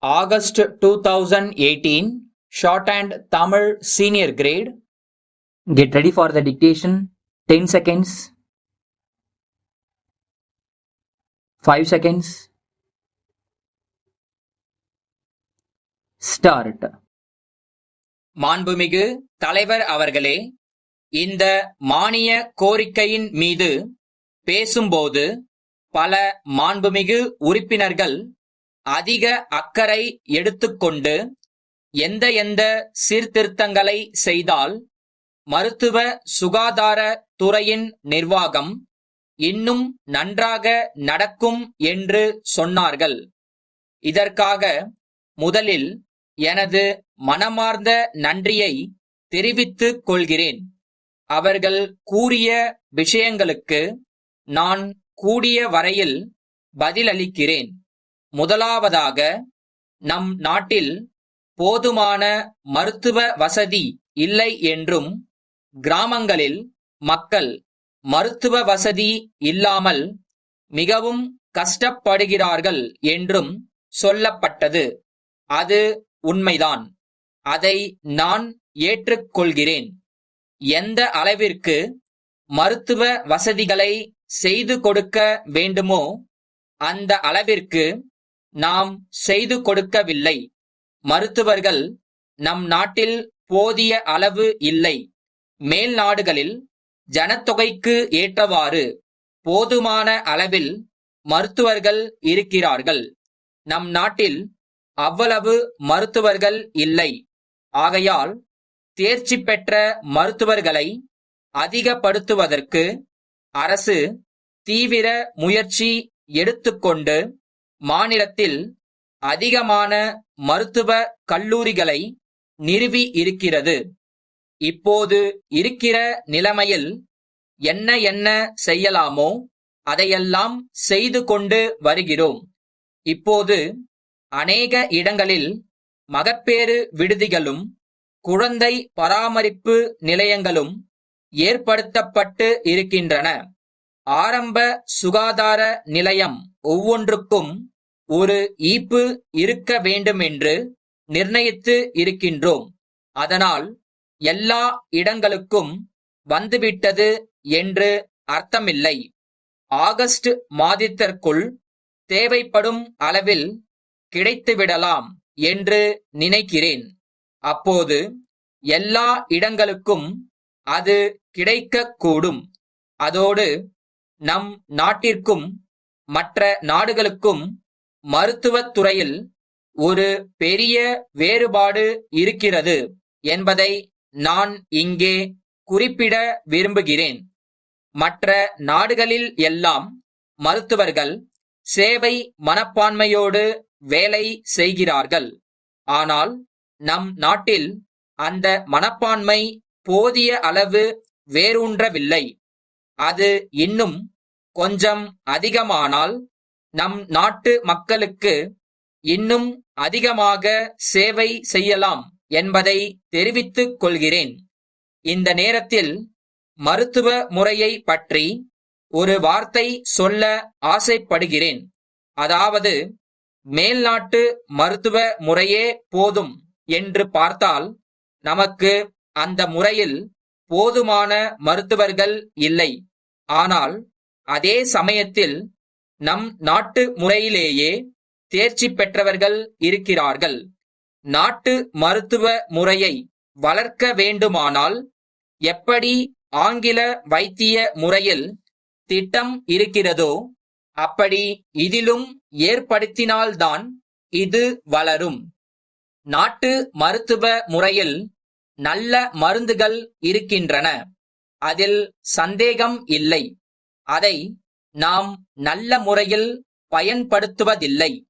August 2018, Shorthand Tamil Senior Grade. Get ready for the dictation. 10 seconds. 5 seconds. Start. மாண்புமிகு தலைவர் அவர்களே, இந்த மானிய கோரிக்கையின் மீது பேசும்போது பல மாண்புமிகு உறுப்பினர்கள் அதிக அக்கறை எடுத்துக்கொண்டு எந்த சீர்திருத்தங்களை செய்தால் மருத்துவ சுகாதார துறையின் நிர்வாகம் இன்னும் நன்றாக நடக்கும் என்று சொன்னார்கள். இதற்காக முதலில் எனது மனமார்ந்த நன்றியை தெரிவித்துக் கொள்கிறேன். அவர்கள் கூறிய விஷயங்களுக்கு நான் கூடிய வரையில் பதிலளிக்கிறேன். முதலாவதாக, நம் நாட்டில் போதுமான மருத்துவ வசதி இல்லை என்றும் கிராமங்களில் மக்கள் மருத்துவ வசதி இல்லாமல் மிகவும் கஷ்டப்படுகிறார்கள் என்றும் சொல்லப்பட்டது. அது உண்மைதான். அதை நான் ஏற்றுக்கொள்கிறேன். எந்த அளவிற்கு மருத்துவ வசதிகளை செய்து கொடுக்க வேண்டுமோ அந்த அளவிற்கு நாம் செய்து கொடுக்கவில்லை. மருத்துவர்கள் நம் நாட்டில் போதிய அளவு இல்லை. மேல் நாடுகளில் ஜனத்தொகைக்கு ஏற்றவாறு போதுமான அளவில் மருத்துவர்கள் இருக்கிறார்கள். நம் நாட்டில் அவ்வளவு மருத்துவர்கள் இல்லை. ஆகையால் தேர்ச்சி பெற்ற மருத்துவர்களை அதிகப்படுத்துவதற்கு அரசு தீவிர முயற்சி எடுத்துக்கொண்டு மாநிலத்தில் அதிகமான மருத்துவ கல்லூரிகளை நிறுவி இருக்கிறது. இப்போது இருக்கிற நிலைமையில் என்ன செய்யலாமோ அதையெல்லாம் செய்து கொண்டு வருகிறோம். இப்போது அநேக இடங்களில் மகப்பேறு விடுதிகளும் குழந்தை பராமரிப்பு நிலையங்களும் ஏற்படுத்தப்பட்டு இருக்கின்றன. ஆரம்ப சுகாதார நிலையம் ஒவ்வொன்றுக்கும் ஒரு ஈப்பு இருக்க வேண்டுமென்று நிர்ணயித்து இருக்கின்றோம். அதனால் எல்லா இடங்களுக்கும் வந்துவிட்டது என்று அர்த்தமில்லை. ஆகஸ்ட் மாதத்திற்குள் தேவைப்படும் அளவில் கிடைத்துவிடலாம் என்று நினைக்கிறேன். அப்போது எல்லா இடங்களுக்கும் அது கிடைக்கக்கூடும். அதோடு நம் நாட்டிற்கும் மற்ற நாடுகளுக்கும் மருத்துவத் துறையில் ஒரு பெரிய வேறுபாடு இருக்கிறது என்பதை நான் இங்கே குறிப்பிட விரும்புகிறேன். மற்ற நாடுகளில் எல்லாம் மருத்துவர்கள் சேவை மனப்பான்மையோடு வேலை செய்கிறார்கள். ஆனால் நம் நாட்டில் அந்த மனப்பான்மை போதிய அளவு வேரூன்றவில்லை. அது இன்னும் கொஞ்சம் அதிகமானால் நம் நாட்டு மக்களுக்கு இன்னும் அதிகமாக சேவை செய்யலாம் என்பதை தெரிவித்துக் கொள்கிறேன். இந்த நேரத்தில் மருத்துவ முறையை பற்றி ஒரு வார்த்தை சொல்ல ஆசைப்படுகிறேன். அதாவது, மேல்நாட்டு மருத்துவ முறையே போதும் என்று பார்த்தால் நமக்கு அந்த முறையில் போதுமான மருத்துவர்கள் இல்லை. ஆனால் அதே சமயத்தில் நம் நாட்டு முறையிலேயே தேர்ச்சி பெற்றவர்கள் இருக்கிறார்கள். நாட்டு மருத்துவ முறையை வளர்க்க வேண்டுமானால் எப்படி ஆங்கில வைத்திய முறையில் திட்டம் இருக்கிறதோ அப்படி இதிலும் ஏற்படுத்தினால்தான் இது வளரும். நாட்டு மருத்துவ முறையில் நல்ல மருந்துகள் இருக்கின்றன. அதில் சந்தேகம் இல்லை. அதை நாம் நல்ல முறையில் பயன்படுத்துவதில்லை.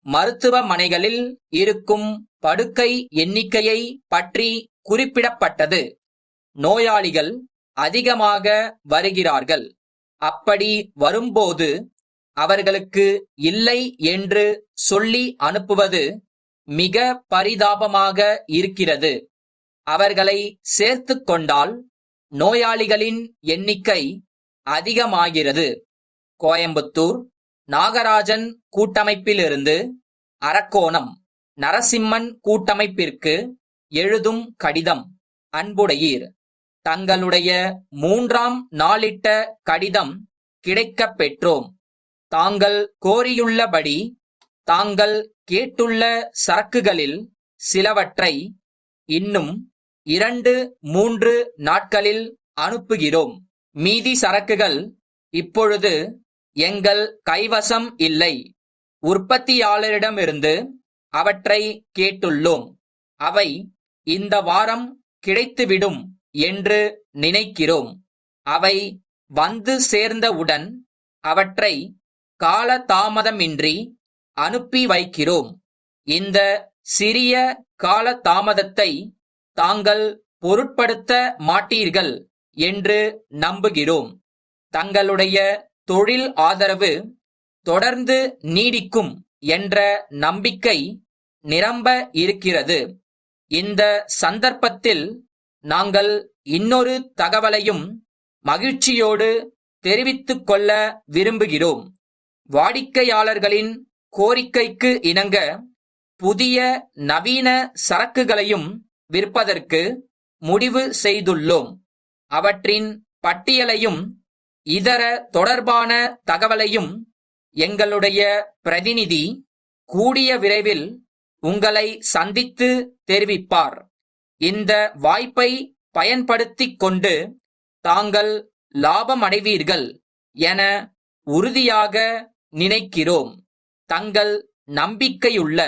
மருத்துவமனைகளில் இருக்கும் படுக்கை எண்ணிக்கையை பற்றி குறிப்பிடப்பட்டது. நோயாளிகள் அதிகமாக வருகிறார்கள். அப்படி வரும்போது அவர்களுக்கு இல்லை என்று சொல்லி அனுப்புவது மிக பரிதாபமாக இருக்கிறது. அவர்களை சேர்த்துக் கொண்டால் நோயாளிகளின் எண்ணிக்கை அதிகமாகிறது. கோயம்புத்தூர் நாகராஜன் கூட்டமைப்பிலிருந்து அரக்கோணம். நரசிம்மன் கூட்டமைப்பிற்கு எழுதும் கடிதம். அன்புடையீர், தங்களுடைய 3ஆம் நாளிட்ட கடிதம் கிடைக்கப் பெற்றோம். தாங்கள் கோரியுள்ளபடி தாங்கள் கேட்டுள்ள சரக்குகளில் சிலவற்றை இன்னும் 2-3 நாட்களில் அனுப்புகிறோம். மீதி சரக்குகள் இப்பொழுது எங்கள் கைவசம் இல்லை. உற்பத்தியாளரிடமிருந்து அவற்றை கேட்டுள்ளோம். அவை இந்த வாரம் கிடைத்துவிடும் என்று நினைக்கிறோம். அவை வந்து சேர்ந்தவுடன் அவற்றை காலதாமதமின்றி அனுப்பி வைக்கிறோம். இந்த சிறிய காலதாமதத்தை தாங்கள் பொருட்படுத்த மாட்டீர்கள் என்று நம்புகிறோம். தங்களுடைய தொழில் ஆதரவு தொடர்ந்து நீடிக்கும் என்ற நம்பிக்கை நிரம்ப இருக்கிறது. இந்த சந்தர்ப்பத்தில் நாங்கள் இன்னொரு தகவலையும் மகிழ்ச்சியோடு தெரிவித்துக் கொள்ள விரும்புகிறோம். வாடிக்கையாளர்களின் கோரிக்கைக்கு இணங்க புதிய நவீன சரக்குகளையும் விற்பதற்கு முடிவு செய்துள்ளோம். அவற்றின் பட்டியலையும் இதர தொடர்பான தகவலையும் எங்களுடைய பிரதிநிதி கூடிய விரைவில் உங்களை சந்தித்து தெரிவிப்பார். இந்த வாய்ப்பை பயன்படுத்திக் கொண்டு தாங்கள் லாபமடைவீர்கள் என உறுதியாக நினைக்கிறோம். தங்கள் நம்பிக்கையுள்ள